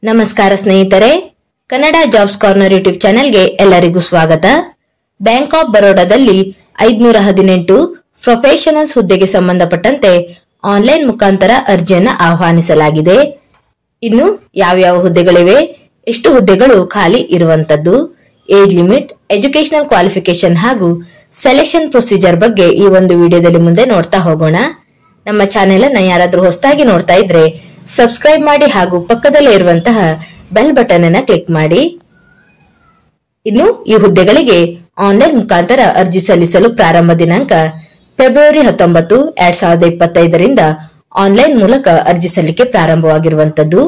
ನಮಸ್ಕಾರ ಸ್ನೇಹಿತರೆ, Kannada jobs corner YouTube ಚಾನೆಲ್ಗೆ ಎಲ್ಲರಿಗೂ ಸ್ವಾಗತ. ಬ್ಯಾಂಕ್ ಆಫ್ ಬರೋಡಾದಲ್ಲಿ 518 ಪ್ರೊಫೆಷನಲ್ಸ್ ಹುದ್ದೆಗೆ ಸಂಬಂಧಪಟ್ಟಂತೆ ಆನ್ಲೈನ್ ಮುಖಾಂತರ ಅರ್ಜಿಯನ್ನು ಆಹ್ವಾನಿಸಲಾಗಿದೆ. ಇನ್ನು ಯಾವ್ಯಾವ ಹುದ್ದೆಗಳಿವೆ, ಎಷ್ಟು ಹುದ್ದೆಗಳು ಖಾಲಿ ಇರುವಂತದ್ದು, ಏಜ್ ಲಿಮಿಟ್, ಎಜುಕೇಶನಲ್ ಕ್ವಾಲಿಫಿಕೇಶನ್ ಹಾಗೂ ಸೆಲೆಕ್ಷನ್ ಪ್ರೊಸೀಜರ್ ಬಗ್ಗೆ ಈ ಒಂದು ವಿಡಿಯೋದಲ್ಲಿ ಮುಂದೆ ನೋಡ್ತಾ ಹೋಗೋಣ. ನಮ್ಮ ಚಾನೆಲ್ ಅನ್ನ ಯಾರಾದ್ರೂ ಹೊಸದಾಗಿ ನೋಡ್ತಾ ಇದ್ರೆ ಸಬ್ಸ್ಕ್ರೈಬ್ ಮಾಡಿ ಹಾಗೂ ಪಕ್ಕದಲ್ಲೇ ಇರುವಂತಹ ಬೆಲ್ ಬಟನ್ ಅನ್ನು ಕ್ಲಿಕ್ ಮಾಡಿ. ಇನ್ನು ಈ ಹುದ್ದೆಗಳಿಗೆ ಆನ್ಲೈನ್ ಮುಖಾಂತರ ಅರ್ಜಿ ಸಲ್ಲಿಸಲು ಪ್ರಾರಂಭ ದಿನಾಂಕ ಫೆಬ್ರವರಿ 19, 2025 ಆನ್ಲೈನ್ ಮೂಲಕ ಅರ್ಜಿ ಸಲ್ಲಿಕೆ ಪ್ರಾರಂಭವಾಗಿರುವಂತದ್ದು.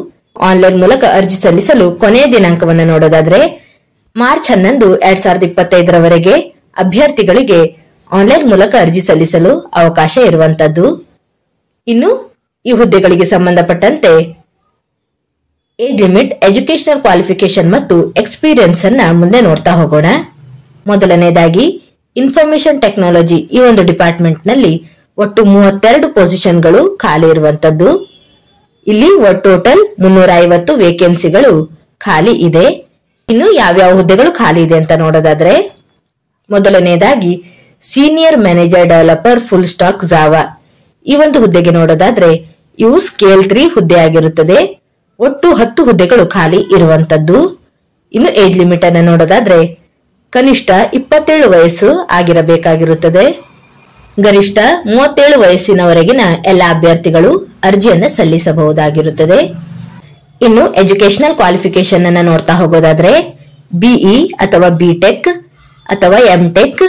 ಆನ್ಲೈನ್ ಮೂಲಕ ಅರ್ಜಿ ಸಲ್ಲಿಸಲು ಕೊನೆಯ ದಿನಾಂಕವನ್ನು ನೋಡೋದಾದ್ರೆ ಮಾರ್ಚ್ 11, 2025 ಅಭ್ಯರ್ಥಿಗಳಿಗೆ ಆನ್ಲೈನ್ ಮೂಲಕ ಅರ್ಜಿ ಸಲ್ಲಿಸಲು ಅವಕಾಶ ಇರುವಂತದ್ದು. ಇನ್ನು ಈ ಹುದ್ದೆಗಳಿಗೆ ಸಂಬಂಧಪಟ್ಟಂತೆ ಏಜ್ ಲಿಮಿಟ್, ಎಜುಕೇಶನಲ್ ಕ್ವಾಲಿಫಿಕೇಶನ್ ಮತ್ತು ಎಕ್ಸ್ಪೀರಿಯನ್ಸ್ ಅನ್ನ ಮುಂದೆ ನೋಡ್ತಾ ಹೋಗೋಣ. ಮೊದಲನೇದಾಗಿ ಇನ್ಫಾರ್ಮೇಶನ್ ಟೆಕ್ನಾಲಜಿ ಈ ಒಂದು ಡಿಪಾರ್ಟ್ಮೆಂಟ್ ನಲ್ಲಿ ಒಟ್ಟು 32 ಪೊಸಿಷನ್ಗಳು ಖಾಲಿ ಇರುವಂತದ್ದು. ಇಲ್ಲಿ ಟೋಟಲ್ 350 ವೇಕೆನ್ಸಿಗಳು ಖಾಲಿ ಇದೆ. ಇನ್ನು ಯಾವ್ಯಾವ ಹುದ್ದೆಗಳು ಖಾಲಿ ಇದೆ ಅಂತ ನೋಡೋದಾದ್ರೆ ಮೊದಲನೇದಾಗಿ senior manager developer full stack Java ಈ ಒಂದು ಹುದ್ದೆಗೆ ನೋಡೋದಾದ್ರೆ ಇವು ಸ್ಕೇಲ್ 3 ಹುದ್ದೆ ಆಗಿರುತ್ತದೆ. ಒಟ್ಟು 10 ಹುದ್ದೆಗಳು ಖಾಲಿ ಇರುವಂತದ್ದು. ಇನ್ನು ಏಜ್ ಲಿಮಿಟ್ ಅನ್ನು ನೋಡೋದಾದ್ರೆ ಕನಿಷ್ಠ 27 ವಯಸ್ಸು ಆಗಿರಬೇಕಾಗಿರುತ್ತದೆ. ಗರಿಷ್ಠ 37 ವಯಸ್ಸಿನವರೆಗಿನ ಎಲ್ಲಾ ಅಭ್ಯರ್ಥಿಗಳು ಅರ್ಜಿಯನ್ನು ಸಲ್ಲಿಸಬಹುದಾಗಿರುತ್ತದೆ. ಇನ್ನು ಎಜುಕೇಶನಲ್ ಕ್ವಾಲಿಫಿಕೇಶನ್ ಅನ್ನು ನೋಡ್ತಾ ಹೋಗೋದಾದ್ರೆ ಬಿಇ ಅಥವಾ ಬಿಟೆಕ್ ಅಥವಾ ಎಂಟೆಕ್,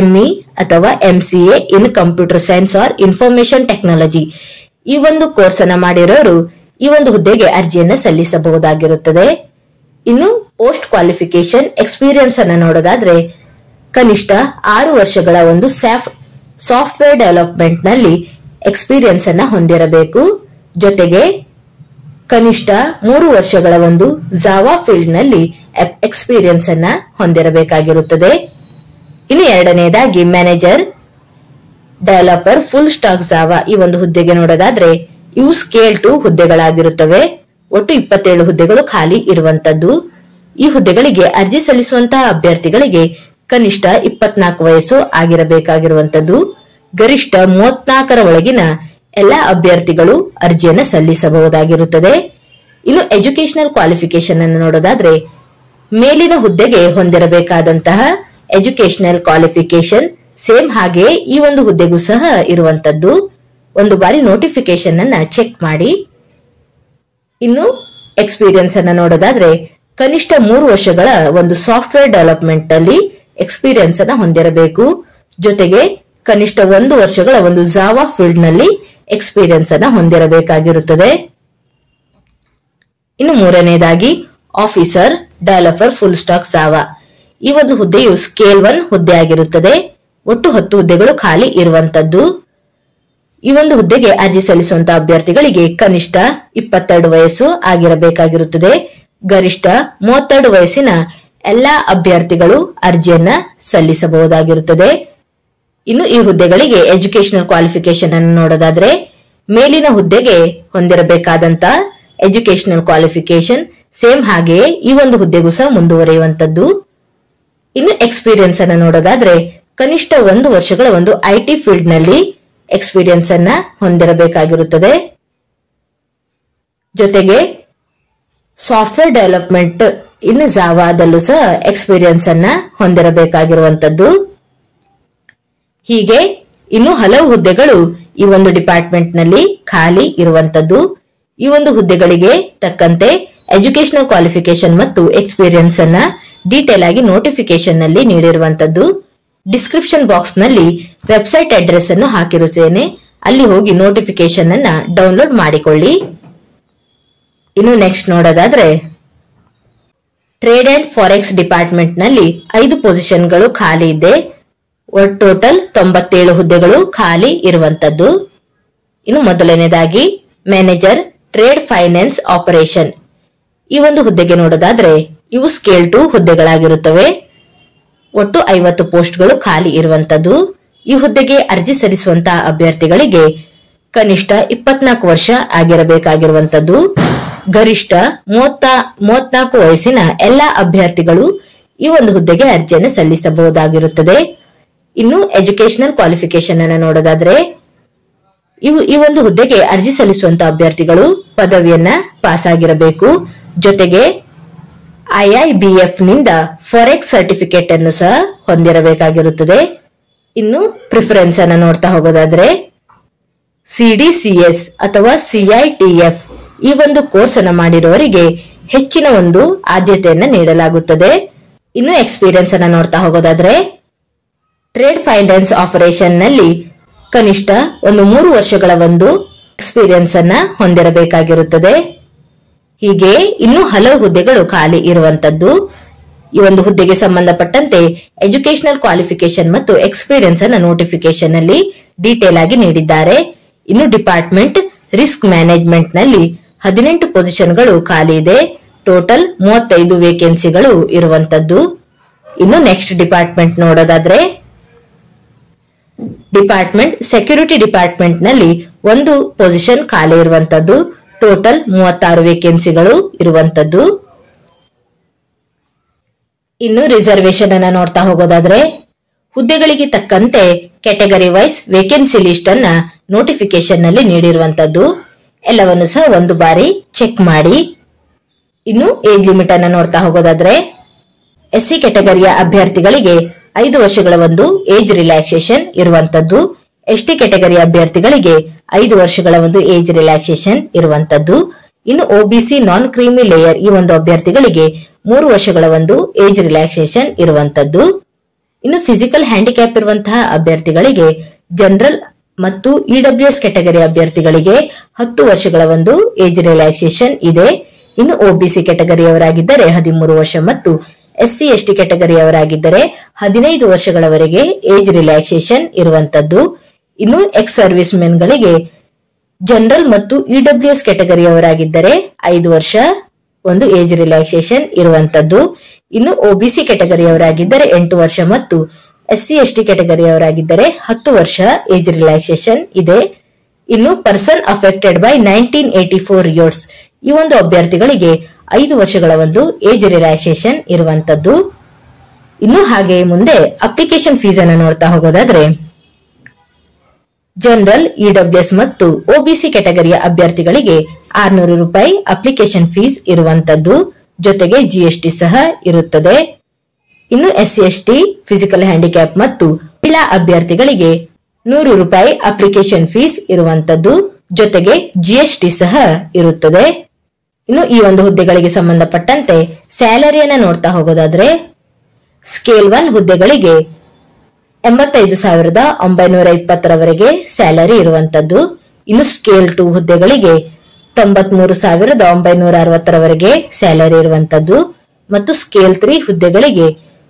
ಎಂಇ ಅಥವಾ MCA in computer science or information technology ಈ ಒಂದು ಕೋರ್ಸ್ ಅನ್ನ ಮಾಡಿರೋರು ಈ ಒಂದು ಹುದ್ದೆಗೆ ಅರ್ಜಿಯನ್ನ ಸಲ್ಲಿಸಬಹುದಾಗಿರುತ್ತದೆ. ಇನ್ನು ಪೋಸ್ಟ್ ಕ್ವಾಲಿಫಿಕೇಶನ್ ಎಕ್ಸ್ಪೀರಿಯನ್ಸ್ ಅನ್ನ ನೋಡೋದಾದ್ರೆ ಕನಿಷ್ಠ 6 ವರ್ಷಗಳ ಒಂದು ಸಾಫ್ಟ್ವೇರ್ ಡೆವಲಪ್ಮೆಂಟ್ ನಲ್ಲಿ ಎಕ್ಸ್ಪೀರಿಯನ್ಸ್ ಅನ್ನ ಹೊಂದಿರಬೇಕು. ಜೊತೆಗೆ ಕನಿಷ್ಠ 3 ವರ್ಷಗಳ ಒಂದು ಜಾವಾ ಫೀಲ್ಡ್ ನಲ್ಲಿ ಎಕ್ಸ್ಪೀರಿಯನ್ಸ್ ಅನ್ನ ಹೊಂದಿರಬೇಕಾಗಿರುತ್ತದೆ. ಇನ್ನು ಎರಡನೇದಾಗಿ manager developer full stack Java ಈ ಒಂದು ಹುದ್ದೆಗೆ ನೋಡೋದಾದ್ರೆ ಇವು ಸ್ಕೇಲ್ 2 ಹುದ್ದೆಗಳಾಗಿರುತ್ತವೆ. ಒಟ್ಟು 27 ಹುದ್ದೆಗಳು ಖಾಲಿ ಇರುವಂತದ್ದು. ಈ ಹುದ್ದೆಗಳಿಗೆ ಅರ್ಜಿ ಸಲ್ಲಿಸುವಂತಹ ಅಭ್ಯರ್ಥಿಗಳಿಗೆ ಕನಿಷ್ಠ 24 ವಯಸ್ಸು ಆಗಿರಬೇಕಾಗಿರುವಂತದ್ದು. ಗರಿಷ್ಠ 34ರ ಒಳಗಿನ ಎಲ್ಲಾ ಅಭ್ಯರ್ಥಿಗಳು ಅರ್ಜಿಯನ್ನು ಸಲ್ಲಿಸಬಹುದಾಗಿರುತ್ತದೆ. ಇನ್ನು ಎಜುಕೇಶನಲ್ ಕ್ವಾಲಿಫಿಕೇಶನ್ ಅನ್ನು ನೋಡೋದಾದ್ರೆ ಮೇಲಿನ ಹುದ್ದೆಗೆ ಹೊಂದಿರಬೇಕಾದಂತಹ ಎಜುಕೇಶನಲ್ ಕ್ವಾಲಿಫಿಕೇಶನ್ ಸೇಮ್ ಹಾಗೆ ಈ ಒಂದು ಹುದ್ದೆಗೂ ಸಹ ಇರುವಂತದ್ದು. ಒಂದು ಬಾರಿ ನೋಟಿಫಿಕೇಶನ್ ಅನ್ನ ಚೆಕ್ ಮಾಡಿ. ಇನ್ನು ಎಕ್ಸ್ಪೀರಿಯನ್ಸ್ ಅನ್ನ ನೋಡೋದಾದ್ರೆ ಕನಿಷ್ಠ 3 ವರ್ಷಗಳ ಒಂದು ಸಾಫ್ಟ್ವೇರ್ ಡೆವಲಪ್ಮೆಂಟ್ ಅಲ್ಲಿ ಎಕ್ಸ್ಪೀರಿಯನ್ಸ್ ಅನ್ನ ಹೊಂದಿರಬೇಕು. ಜೊತೆಗೆ ಕನಿಷ್ಠ 1 ವರ್ಷಗಳ ಒಂದು ಜಾವಾ ಫೀಲ್ಡ್ ನಲ್ಲಿ ಎಕ್ಸ್ಪೀರಿಯನ್ಸ್ ಅನ್ನ ಹೊಂದಿರಬೇಕಾಗಿರುತ್ತದೆ. ಇನ್ನು ಮೂರನೇದಾಗಿ officer developer full stack Java ಈ ಒಂದು ಹುದ್ದೆಯು ಸ್ಕೇಲ್ 1 ಹುದ್ದೆ ಆಗಿರುತ್ತದೆ. ಒಟ್ಟು 10 ಹುದ್ದೆಗಳು ಖಾಲಿ ಇರುವಂತದ್ದು. ಈ ಒಂದು ಹುದ್ದೆಗೆ ಅರ್ಜಿ ಸಲ್ಲಿಸುವಂತಹ ಅಭ್ಯರ್ಥಿಗಳಿಗೆ ಕನಿಷ್ಠ 22 ವಯಸ್ಸು ಆಗಿರಬೇಕಾಗಿರುತ್ತದೆ. ಗರಿಷ್ಠ 32 ವಯಸ್ಸಿನ ಎಲ್ಲಾ ಅಭ್ಯರ್ಥಿಗಳು ಅರ್ಜಿಯನ್ನ ಸಲ್ಲಿಸಬಹುದಾಗಿರುತ್ತದೆ. ಇನ್ನು ಈ ಹುದ್ದೆಗಳಿಗೆ ಎಜುಕೇಶನಲ್ ಕ್ವಾಲಿಫಿಕೇಶನ್ ಅನ್ನು ನೋಡೋದಾದ್ರೆ ಮೇಲಿನ ಹುದ್ದೆಗೆ ಹೊಂದಿರಬೇಕಾದಂತ ಎಜುಕೇಶನಲ್ ಕ್ವಾಲಿಫಿಕೇಶನ್ ಸೇಮ್ ಹಾಗೆಯೇ ಈ ಒಂದು ಹುದ್ದೆಗೂ ಸಹ ಮುಂದುವರಿಯುವಂತದ್ದು. ಇನ್ನು ಎಕ್ಸ್ಪೀರಿಯನ್ಸ್ ಅನ್ನು ನೋಡೋದಾದ್ರೆ ಕನಿಷ್ಠ 1 ವರ್ಷಗಳ ಒಂದು ಐಟಿ ಫೀಲ್ಡ್ ನಲ್ಲಿ ಎಕ್ಸ್ಪೀರಿಯನ್ಸ್ ಅನ್ನ ಹೊಂದಿರಬೇಕಾಗಿರುತ್ತದೆ. ಜೊತೆಗೆ ಸಾಫ್ಟ್ವೇರ್ ಡೆವಲಪ್ಮೆಂಟ್ ಇನ್ನು ಜಾವಾದಲ್ಲೂ ಸಹ ಎಕ್ಸ್ಪೀರಿಯನ್ಸ್ ಅನ್ನ ಹೊಂದಿರಬೇಕಾಗಿರುವಂತದ್ದು. ಹೀಗೆ ಇನ್ನು ಹಲವು ಹುದ್ದೆಗಳು ಈ ಒಂದು ಡಿಪಾರ್ಟ್ಮೆಂಟ್ ನಲ್ಲಿ ಖಾಲಿ ಇರುವಂತದ್ದು. ಈ ಒಂದು ಹುದ್ದೆಗಳಿಗೆ ತಕ್ಕಂತೆ ಎಜುಕೇಶನಲ್ ಕ್ವಾಲಿಫಿಕೇಶನ್ ಮತ್ತು ಎಕ್ಸ್ಪೀರಿಯನ್ಸ್ ಅನ್ನ ಡೀಟೇಲ್ ಆಗಿ ನೋಟಿಫಿಕೇಶನ್ ನಲ್ಲಿ ನೀಡಿರುವಂತದ್ದು. ಡಿಸ್ಕ್ರಿಪ್ಷನ್ ಬಾಕ್ಸ್ ನಲ್ಲಿ ವೆಬ್ಸೈಟ್ ಅಡ್ರೆಸ್ ಅನ್ನು ಹಾಕಿರುತ್ತೇನೆ, ಅಲ್ಲಿ ಹೋಗಿ ನೋಟಿಫಿಕೇಶನ್ ಅನ್ನ ಡೌನ್ಲೋಡ್ ಮಾಡಿಕೊಳ್ಳಿ. ಇನ್ನು ನೆಕ್ಸ್ಟ್ ನೋಡೋದಾದ್ರೆ ಟ್ರೇಡ್ ಅಂಡ್ ಫಾರೆಕ್ಸ್ ಡಿಪಾರ್ಟ್ಮೆಂಟ್ ನಲ್ಲಿ 5 ಪೊಸಿಷನ್ಗಳು ಖಾಲಿ ಇದೆ. ಟೋಟಲ್ 97 ಹುದ್ದೆಗಳು ಖಾಲಿ ಇರುವಂತದ್ದು. ಇನ್ನು ಮೊದಲನೇದಾಗಿ ಮ್ಯಾನೇಜರ್ ಟ್ರೇಡ್ ಫೈನಾನ್ಸ್ ಆಪರೇಷನ್ ಈ ಒಂದು ಹುದ್ದೆಗೆ ನೋಡೋದಾದ್ರೆ ಇವು ಸ್ಕೇಲ್ 2 ಹುದ್ದೆಗಳಾಗಿರುತ್ತವೆ. ಒಟ್ಟು 50 ಪೋಸ್ಟ್ಗಳು ಖಾಲಿ ಇರುವಂತದ್ದು. ಈ ಹುದ್ದೆಗೆ ಅರ್ಜಿ ಸಲ್ಲಿಸುವಂತಹ ಅಭ್ಯರ್ಥಿಗಳಿಗೆ ಕನಿಷ್ಠ 24 ವರ್ಷ ಆಗಿರಬೇಕಾಗಿರುವಂತದ್ದು. ಗರಿಷ್ಠ 34 ವಯಸ್ಸಿನ ಎಲ್ಲಾ ಅಭ್ಯರ್ಥಿಗಳು ಈ ಒಂದು ಹುದ್ದೆಗೆ ಅರ್ಜಿಯನ್ನು ಸಲ್ಲಿಸಬಹುದಾಗಿರುತ್ತದೆ. ಇನ್ನು ಎಜುಕೇಶನಲ್ ಕ್ವಾಲಿಫಿಕೇಶನ್ ಅನ್ನು ನೋಡೋದಾದ್ರೆ ಈ ಒಂದು ಹುದ್ದೆಗೆ ಅರ್ಜಿ ಸಲ್ಲಿಸುವಂತಹ ಅಭ್ಯರ್ಥಿಗಳು ಪದವಿಯನ್ನ ಪಾಸ್ ಆಗಿರಬೇಕು. ಜೊತೆಗೆ IIBF ನಿಂದ ಫಾರೆಕ್ಸ್ ಸರ್ಟಿಫಿಕೇಟ್ ಅನ್ನು ಸಹ ಹೊಂದಿರಬೇಕಾಗಿರುತ್ತದೆ. ಇನ್ನು ಪ್ರಿಫರೆನ್ಸ್ ಅನ್ನು ನೋಡ್ತಾ ಹೋಗೋದಾದ್ರೆ CDCS ಅಥವಾ CITF ಈ ಒಂದು ಕೋರ್ಸ್ ಅನ್ನು ಮಾಡಿರುವವರಿಗೆ ಹೆಚ್ಚಿನ ಒಂದು ಆದ್ಯತೆಯನ್ನ ನೀಡಲಾಗುತ್ತದೆ. ಇನ್ನು ಎಕ್ಸ್ಪೀರಿಯನ್ಸ್ ಅನ್ನು ನೋಡ್ತಾ ಹೋಗೋದಾದ್ರೆ ಟ್ರೇಡ್ ಫೈನಾನ್ಸ್ ಆಪರೇಷನ್ ನಲ್ಲಿ ಕನಿಷ್ಠ 3 ವರ್ಷಗಳ ಒಂದು ಎಕ್ಸ್ಪೀರಿಯನ್ಸ್ ಅನ್ನ ಹೊಂದಿರಬೇಕಾಗಿರುತ್ತದೆ. ಹೀಗೆ ಇನ್ನೂ ಹಲವು ಹುದ್ದೆಗಳು ಖಾಲಿ ಇರುವಂತದ್ದು. ಈ ಒಂದು ಹುದ್ದೆಗೆ ಸಂಬಂಧಪಟ್ಟಂತೆ ಎಜುಕೇಶನಲ್ ಕ್ವಾಲಿಫಿಕೇಶನ್ ಮತ್ತು ಎಕ್ಸ್ಪೀರಿಯನ್ಸ್ ಅನ್ನ ನೋಟಿಫಿಕೇಶನ್ ನಲ್ಲಿ ಡೀಟೇಲ್ ಆಗಿ ನೀಡಿದ್ದಾರೆ. ಇನ್ನು ಡಿಪಾರ್ಟ್ಮೆಂಟ್ ರಿಸ್ಕ್ ಮ್ಯಾನೇಜ್ಮೆಂಟ್ ನಲ್ಲಿ 18 ಪೊಸಿಷನ್ಗಳು ಖಾಲಿ ಇದೆ. ಟೋಟಲ್ 35 ವೇಕೆನ್ಸಿಗಳು ಇರುವಂತದ್ದು. ಇನ್ನು ನೆಕ್ಸ್ಟ್ ಡಿಪಾರ್ಟ್ಮೆಂಟ್ ನೋಡೋದಾದ್ರೆ ಡಿಪಾರ್ಟ್ಮೆಂಟ್ ಸೆಕ್ಯೂರಿಟಿ ಡಿಪಾರ್ಟ್ಮೆಂಟ್ ನಲ್ಲಿ 1 ಪೊಸಿಷನ್ ಖಾಲಿ ಇರುವಂತದ್ದು. ಟೋಟಲ್ 36 ವೇಕೆನ್ಸಿಗಳು ಇರುವಂತದ್ದು. ಇನ್ನು ರಿಸರ್ವೇಶನ್ ಅನ್ನ ನೋಡ್ತಾ ಹೋಗೋದಾದ್ರೆ ಹುದ್ದೆಗಳಿಗೆ ತಕ್ಕಂತೆ ಕ್ಯಾಟಗರಿ ವೈಸ್ ವೇಕೆನ್ಸಿ ಲಿಸ್ಟ್ ಅನ್ನ ನೋಟಿಫಿಕೇಶನ್ ನಲ್ಲಿ ನೀಡಿರುವಂತದ್ದು. ಎಲ್ಲವನ್ನು ಸಹ ಒಂದು ಬಾರಿ ಚೆಕ್ ಮಾಡಿ. ಇನ್ನು ಏಜ್ ಲಿಮಿಟ್ ಅನ್ನ ನೋಡ್ತಾ ಹೋಗೋದಾದ್ರೆ SC ಕ್ಯಾಟಗರಿಯ ಅಭ್ಯರ್ಥಿಗಳಿಗೆ 5 ವರ್ಷಗಳ ಒಂದು ಏಜ್ ರಿಲ್ಯಾಕ್ಸೇಷನ್ ಇರುವಂತದ್ದು. ST ಕ್ಯಾಟಗರಿಯ ಅಭ್ಯರ್ಥಿಗಳಿಗೆ 5 ವರ್ಷಗಳ ಒಂದು ಏಜ್ ರಿಲ್ಯಾಕ್ಸೇಷನ್ ಇರುವಂತದ್ದು. ಇನ್ನು OBC ನಾನ್ ಕ್ರೀಮಿ ಲೇಯರ್ ಈ ಒಂದು ಅಭ್ಯರ್ಥಿಗಳಿಗೆ 3 ವರ್ಷಗಳ ಒಂದು ಏಜ್ ರಿಲ್ಯಾಕ್ಸೇಷನ್ ಇರುವಂತದ್ದು. ಇನ್ನು ಫಿಸಿಕಲ್ ಹ್ಯಾಂಡಿಕ್ಯಾಪ್ ಇರುವಂತಹ ಅಭ್ಯರ್ಥಿಗಳಿಗೆ ಜನರಲ್ ಮತ್ತು EWS ಕ್ಯಾಟಗರಿ ಅಭ್ಯರ್ಥಿಗಳಿಗೆ 10 ವರ್ಷಗಳ ಒಂದು ಏಜ್ ರಿಲ್ಯಾಕ್ಸೇಷನ್ ಇದೆ. ಇನ್ನು OBC ಕ್ಯಾಟಗರಿಯವರಾಗಿದ್ದರೆ 13 ವರ್ಷ ಮತ್ತು SC ST ಕ್ಯಾಟಗರಿಯವರಾಗಿದ್ದರೆ 15 ವರ್ಷಗಳವರೆಗೆ ಏಜ್ ರಿಲ್ಯಾಕ್ಸೇಷನ್ ಇರುವಂತದ್ದು. ಇನ್ನು ಎಕ್ಸ್ ಸರ್ವಿಸ್ ಮೆನ್ ಗಳಿಗೆ ಜನರಲ್ ಮತ್ತು EWS ಕ್ಯಾಟಗರಿಯವರಾಗಿದ್ದರೆ 5 ವರ್ಷ ಒಂದು ಏಜ್ ರಿಲ್ಯಾಕ್ಸೇಷನ್ ಇರುವಂತದ್ದು. ಇನ್ನು OBC ಕ್ಯಾಟಗರಿಯವರಾಗಿದ್ದರೆ 8 ವರ್ಷ ಮತ್ತು SC ST ಕ್ಯಾಟಗರಿಯವರಾಗಿದ್ದರೆ 10 ವರ್ಷ ಏಜ್ ರಿಲ್ಯಾಕ್ಸೇಷನ್ ಇದೆ. ಇನ್ನು ಪರ್ಸನ್ ಅಫೆಕ್ಟೆಡ್ ಬೈ 1984 ಇಯರ್ಸ್ ಈ ಒಂದು ಅಭ್ಯರ್ಥಿಗಳಿಗೆ 5 ವರ್ಷಗಳ ಒಂದು ಏಜ್ ರಿಲ್ಯಾಕ್ಸೇಷನ್ ಇರುವಂತದ್ದು. ಇನ್ನು ಹಾಗೆ ಮುಂದೆ ಅಪ್ಲಿಕೇಶನ್ ಫೀಸ್ ಅನ್ನು ನೋಡ್ತಾ ಹೋಗೋದಾದ್ರೆ ಜನರಲ್ EWS ಮತ್ತು OBC ಕ್ಯಾಟಗರಿಯ ಅಭ್ಯರ್ಥಿಗಳಿಗೆ 600 ರೂಪಾಯಿ ಅಪ್ಲಿಕೇಶನ್ ಫೀಸ್ ಇರುವಂತದ್ದು. ಜೊತೆಗೆ GST ಸಹ ಇರುತ್ತದೆ. ಇನ್ನು SC ST ಫಿಸಿಕಲ್ ಹ್ಯಾಂಡಿಕ್ಯಾಪ್ ಮತ್ತು ಮಹಿಳಾ ಅಭ್ಯರ್ಥಿಗಳಿಗೆ 100 ರೂಪಾಯಿ ಅಪ್ಲಿಕೇಶನ್ ಫೀಸ್ ಇರುವಂತದ್ದು. ಜೊತೆಗೆ GST ಸಹ ಇರುತ್ತದೆ. ಇನ್ನು ಈ ಒಂದು ಹುದ್ದೆಗಳಿಗೆ ಸಂಬಂಧಪಟ್ಟಂತೆ ಸ್ಯಾಲರಿಯನ್ನ ನೋಡ್ತಾ ಹೋಗೋದಾದ್ರೆ ಸ್ಕೇಲ್ 1 ಹುದ್ದೆಗಳಿಗೆ 85,920 ಸ್ಯಾಲರಿ ಇರುವಂತದ್ದು. ಇನ್ನು ಸ್ಕೇಲ್ 2 ಹುದ್ದೆಗಳಿಗೆ 93,960 ಸ್ಯಾಲರಿ ಇರುವಂತದ್ದು ಮತ್ತು ಸ್ಕೇಲ್ 3 ಹುದ್ದೆಗಳಿಗೆ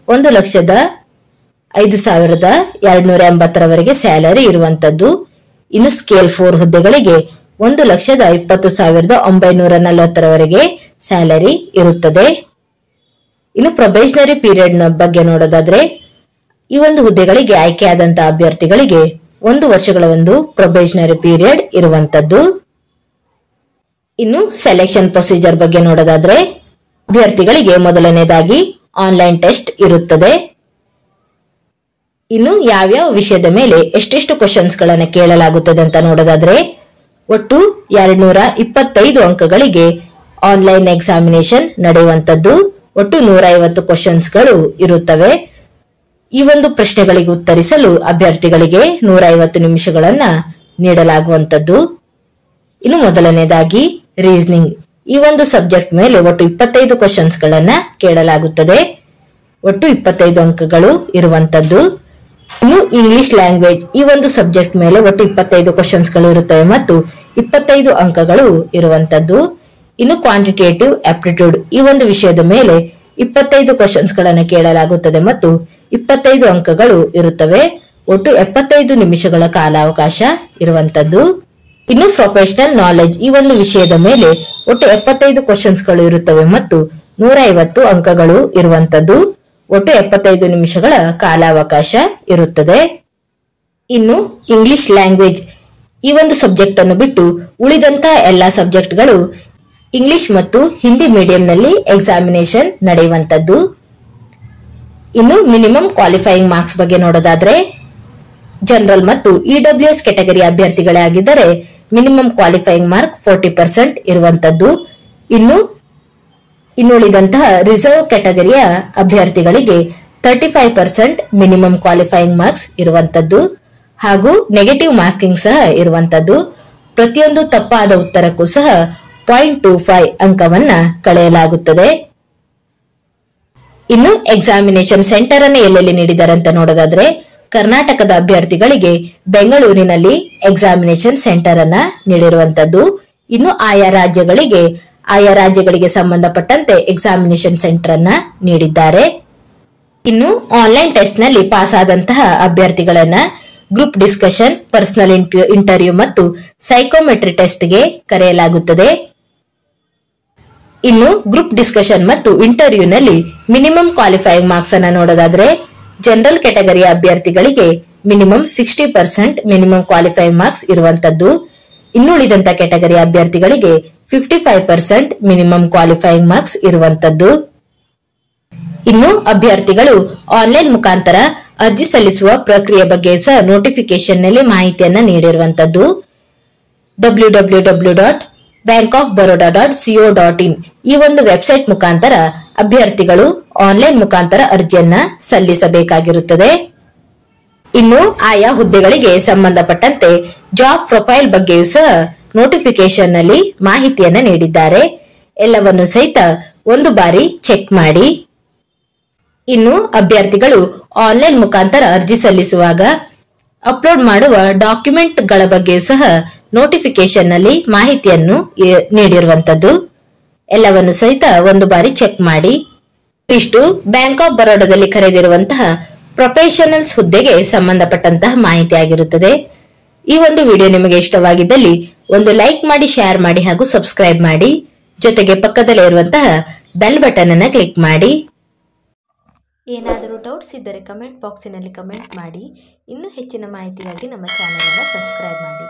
1,05,280 ಸ್ಯಾಲರಿ ಇರುವಂತದ್ದು. ಇನ್ನು ಸ್ಕೇಲ್ 4 ಹುದ್ದೆಗಳಿಗೆ 1,20,940 ಸ್ಯಾಲರಿ ಇರುತ್ತದೆ. ಇನ್ನು ಪ್ರೊಬೇಷನರಿ ಪೀರಿಯಡ್ ನ ಬಗ್ಗೆ ನೋಡೋದಾದ್ರೆ ಈ ಒಂದು ಹುದ್ದೆಗಳಿಗೆ ಆಯ್ಕೆಯಾದಂತಹ ಅಭ್ಯರ್ಥಿಗಳಿಗೆ 1 ವರ್ಷಗಳ ಒಂದು ಪ್ರೊಬೇಷನರಿ ಪೀರಿಯಡ್ ಇರುವಂತದ್ದು. ಇನ್ನು ಸೆಲೆಕ್ಷನ್ ಪ್ರೊಸೀಜರ್ ಬಗ್ಗೆ ನೋಡೋದಾದ್ರೆ ಅಭ್ಯರ್ಥಿಗಳಿಗೆ ಮೊದಲನೇದಾಗಿ ಆನ್ಲೈನ್ ಟೆಸ್ಟ್ ಇರುತ್ತದೆ. ಇನ್ನು ಯಾವ್ಯಾವ ವಿಷಯದ ಮೇಲೆ ಎಷ್ಟೆಷ್ಟು ಕ್ವಶನ್ಸ್ ಗಳನ್ನ ಕೇಳಲಾಗುತ್ತದೆ ಅಂತ ನೋಡೋದಾದ್ರೆ ಒಟ್ಟು 225 ಅಂಕಗಳಿಗೆ ಆನ್ಲೈನ್ ಎಕ್ಸಾಮಿನೇಷನ್ ನಡೆಯುವಂತದ್ದು. ಒಟ್ಟು 150 ಕ್ವಶನ್ಸ್ ಗಳು ಇರುತ್ತವೆ. ಈ ಒಂದು ಪ್ರಶ್ನೆಗಳಿಗೆ ಉತ್ತರಿಸಲು ಅಭ್ಯರ್ಥಿಗಳಿಗೆ 150 ನಿಮಿಷಗಳನ್ನ ನೀಡಲಾಗುವಂತದ್ದು. ಇನ್ನು ಮೊದಲನೇದಾಗಿ ರೀಸನಿಂಗ್ ಈ ಒಂದು ಸಬ್ಜೆಕ್ಟ್ ಮೇಲೆ ಒಟ್ಟು 25 ಕ್ವಶನ್ಸ್ ಗಳನ್ನ ಕೇಳಲಾಗುತ್ತದೆ. ಒಟ್ಟು 25 ಅಂಕಗಳು ಇರುವಂತದ್ದು. ಇನ್ನು ಇಂಗ್ಲಿಷ್ ಲ್ಯಾಂಗ್ವೇಜ್ ಈ ಒಂದು ಸಬ್ಜೆಕ್ಟ್ ಮೇಲೆ ಒಟ್ಟು 25 ಕ್ವಶನ್ಸ್ ಗಳು ಇರುತ್ತವೆ ಮತ್ತು 25 ಅಂಕಗಳು ಇರುವಂತದ್ದು. ಇನ್ನು ಕ್ವಾಂಟಿಟೇಟಿವ್ ಆಪ್ಟಿಟ್ಯೂಡ್ ಈ ಒಂದು ವಿಷಯದ ಮೇಲೆ 25 ಕ್ವಶನ್ಸ್ ಗಳನ್ನ ಕೇಳಲಾಗುತ್ತದೆ ಮತ್ತು 25 ಅಂಕಗಳು ಇರುತ್ತವೆ. ಒಟ್ಟು 75 ನಿಮಿಷಗಳ ಕಾಲಾವಕಾಶ ಇರುವಂತದ್ದು. ಇನ್ನು ಪ್ರೊಫೆಷನಲ್ ನಾಲೆಜ್ ಈ ಒಂದು ವಿಷಯದ ಮೇಲೆ ಒಟ್ಟು 75 ಕ್ವಶನ್ಸ್ ಗಳು ಇರುತ್ತವೆ ಮತ್ತು 150 ಅಂಕಗಳು ಇರುವಂತದ್ದು. ಒಟ್ಟು 75 ನಿಮಿಷಗಳ ಕಾಲಾವಕಾಶ ಇರುತ್ತದೆ. ಇನ್ನು ಇಂಗ್ಲಿಷ್ ಲ್ಯಾಂಗ್ವೇಜ್ ಈ ಒಂದು ಸಬ್ಜೆಕ್ಟ್ ಅನ್ನು ಬಿಟ್ಟು ಉಳಿದಂತಹ ಎಲ್ಲಾ ಸಬ್ಜೆಕ್ಟ್ಗಳು ಇಂಗ್ಲಿಷ್ ಮತ್ತು ಹಿಂದಿ ಮೀಡಿಯಂನಲ್ಲಿ ಎಕ್ಸಾಮಿನೇಷನ್ ನಡೆಯುವಂತದ್ದು. ಇನ್ನು ಮಿನಿಮಮ್ ಕ್ವಾಲಿಫೈಯಿಂಗ್ ಮಾರ್ಕ್ಸ್ ಬಗ್ಗೆ ನೋಡೋದಾದ್ರೆ ಜನರಲ್ ಮತ್ತು ಇಡಬ್ಲ್ಯೂಎಸ್ ಕೆಟಗರಿ ಅಭ್ಯರ್ಥಿಗಳೇ ಆಗಿದ್ದರೆ ಮಿನಿಮಮ್ ಕ್ವಾಲಿಫೈಯಿಂಗ್ ಮಾರ್ಕ್ 40% ಇರುವಂತದ್ದು. ಇನ್ನುಳಿದಂತಹ ರಿಸರ್ವ್ ಕೆಟಗರಿಯ ಅಭ್ಯರ್ಥಿಗಳಿಗೆ 35% ಮಿನಿಮಮ್ ಕ್ವಾಲಿಫೈಯಿಂಗ್ ಮಾರ್ಕ್ಸ್ ಇರುವಂತದ್ದು ಹಾಗೂ ನೆಗೆಟಿವ್ ಮಾರ್ಕಿಂಗ್ ಸಹ ಇರುವಂತದ್ದು. ಪ್ರತಿಯೊಂದು ತಪ್ಪಾದ ಉತ್ತರಕ್ಕೂ ಸಹ 0.25 ಅಂಕವನ್ನ ಕಳೆಯಲಾಗುತ್ತದೆ. ಇನ್ನು ಎಕ್ಸಾಮಿನೇಷನ್ ಸೆಂಟರ್ ಅನ್ನು ಎಲ್ಲೆಲ್ಲಿ ನೀಡಿದ್ದಾರೆ ಅಂತ ನೋಡೋದಾದ್ರೆ ಕರ್ನಾಟಕದ ಅಭ್ಯರ್ಥಿಗಳಿಗೆ ಬೆಂಗಳೂರಿನಲ್ಲಿ ಎಕ್ಸಾಮಿನೇಷನ್ ಸೆಂಟರ್ ಅನ್ನ ನೀಡಿರುವಂತದ್ದು. ಇನ್ನು ಆಯಾ ರಾಜ್ಯಗಳಿಗೆ ಸಂಬಂಧಪಟ್ಟಂತೆ ಎಕ್ಸಾಮಿನೇಷನ್ ಸೆಂಟರ್ ಅನ್ನ ನೀಡಿದ್ದಾರೆ. ಇನ್ನು ಆನ್ಲೈನ್ ಟೆಸ್ಟ್ ನಲ್ಲಿ ಪಾಸ್ ಆದಂತಹ ಅಭ್ಯರ್ಥಿಗಳನ್ನ ಗ್ರೂಪ್ ಡಿಸ್ಕಷನ್, ಪರ್ಸನಲ್ ಇಂಟರ್ವ್ಯೂ ಮತ್ತು ಸೈಕೋಮೆಟ್ರಿ ಟೆಸ್ಟ್ಗೆ ಕರೆಯಲಾಗುತ್ತದೆ. ಇನ್ನು ಗ್ರೂಪ್ ಡಿಸ್ಕಷನ್ ಮತ್ತು ಇಂಟರ್ವ್ಯೂನಲ್ಲಿ ಮಿನಿಮಮ್ ಕ್ವಾಲಿಫೈಯಿಂಗ್ ಮಾರ್ಕ್ಸ್ ಅನ್ನ ನೋಡೋದಾದ್ರೆ ಜನರಲ್ ಕೆಟಗರಿಯ ಅಭ್ಯರ್ಥಿಗಳಿಗೆ ಮಿನಿಮಮ್ 60% ಮಿನಿಮಮ್ ಕ್ವಾಲಿಫೈಯಿಂಗ್ ಮಾರ್ಕ್ಸ್ ಇರುವಂತದ್ದು. ಇನ್ನುಳಿದಂತ ಕೆಟಗರಿಯ ಅಭ್ಯರ್ಥಿಗಳಿಗೆ 55% ಮಿನಿಮಮ್ ಕ್ವಾಲಿಫೈಯಿಂಗ್ ಮಾರ್ಕ್ಸ್ ಇರುವಂತದ್ದು. ಇನ್ನು ಅಭ್ಯರ್ಥಿಗಳು ಆನ್ಲೈನ್ ಮುಖಾಂತರ ಅರ್ಜಿ ಸಲ್ಲಿಸುವ ಪ್ರಕ್ರಿಯೆ ಬಗ್ಗೆ ಸಹ ನೋಟಿಫಿಕೇಶನ್ ನಲ್ಲಿ ಮಾಹಿತಿಯನ್ನ ನೀಡಿರುವಂತದ್ದು. www.bankofbaroda.co.in ಈ ಒಂದು ವೆಬ್ಸೈಟ್ ಮುಖಾಂತರ ಅಭ್ಯರ್ಥಿಗಳು ಆನ್ಲೈನ್ ಮುಖಾಂತರ ಅರ್ಜಿಯನ್ನ ಸಲ್ಲಿಸಬೇಕಾಗಿರುತ್ತದೆ. ಇನ್ನು ಆಯಾ ಹುದ್ದೆಗಳಿಗೆ ಸಂಬಂಧಪಟ್ಟಂತೆ ಜಾಬ್ ಪ್ರೊಫೈಲ್ ಬಗ್ಗೆಯೂ ಸಹ ನೋಟಿಫಿಕೇಶನ್ ನಲ್ಲಿ ಮಾಹಿತಿಯನ್ನ ನೀಡಿದ್ದಾರೆ. ಎಲ್ಲವನ್ನು ಸಹಿತ ಒಂದು ಬಾರಿ ಚೆಕ್ ಮಾಡಿ. ಇನ್ನು ಅಭ್ಯರ್ಥಿಗಳು ಆನ್ಲೈನ್ ಮುಖಾಂತರ ಅರ್ಜಿ ಸಲ್ಲಿಸುವಾಗ ಅಪ್ಲೋಡ್ ಮಾಡುವ ಡಾಕ್ಯುಮೆಂಟ್ ಗಳ ಬಗ್ಗೆಯೂ ಸಹ ನೋಟಿಫಿಕೇಶನ್ ನಲ್ಲಿ ಮಾಹಿತಿಯನ್ನು ನೀಡಿರುವಂತದ್ದು. ಎಲ್ಲವನ್ನು ಸಹಿತ ಒಂದು ಬಾರಿ ಚೆಕ್ ಮಾಡಿ. ಇಷ್ಟು ಬ್ಯಾಂಕ್ ಆಫ್ ಬರೋಡಾದಲ್ಲಿ ಕರೆದಿರುವಂತಹ ಪ್ರೊಫೆಷನಲ್ಸ್ ಹುದ್ದೆಗೆ ಸಂಬಂಧಪಟ್ಟಂತಹ ಮಾಹಿತಿ ಆಗಿರುತ್ತದೆ. ಈ ಒಂದು ವಿಡಿಯೋ ನಿಮಗೆ ಇಷ್ಟವಾಗಿದ್ದಲ್ಲಿ ಒಂದು ಲೈಕ್ ಮಾಡಿ, ಶೇರ್ ಮಾಡಿ ಹಾಗೂ ಸಬ್ಸ್ಕ್ರೈಬ್ ಮಾಡಿ. ಜೊತೆಗೆ ಪಕ್ಕದಲ್ಲೇ ಇರುವಂತಹ ಬೆಲ್ ಬಟನ್ ಅನ್ನು ಕ್ಲಿಕ್ ಮಾಡಿ. ಏನಾದರೂ ಡೌಟ್ಸ್ ಇದ್ದರೆ ಕಮೆಂಟ್ ಬಾಕ್ಸಿನಲ್ಲಿ ಕಮೆಂಟ್ ಮಾಡಿ. ಇನ್ನೂ ಹೆಚ್ಚಿನ ಮಾಹಿತಿಗಾಗಿ ನಮ್ಮ ಚಾನೆಲ್ ಅನ್ನು ಸಬ್ಸ್ಕ್ರೈಬ್ ಮಾಡಿ.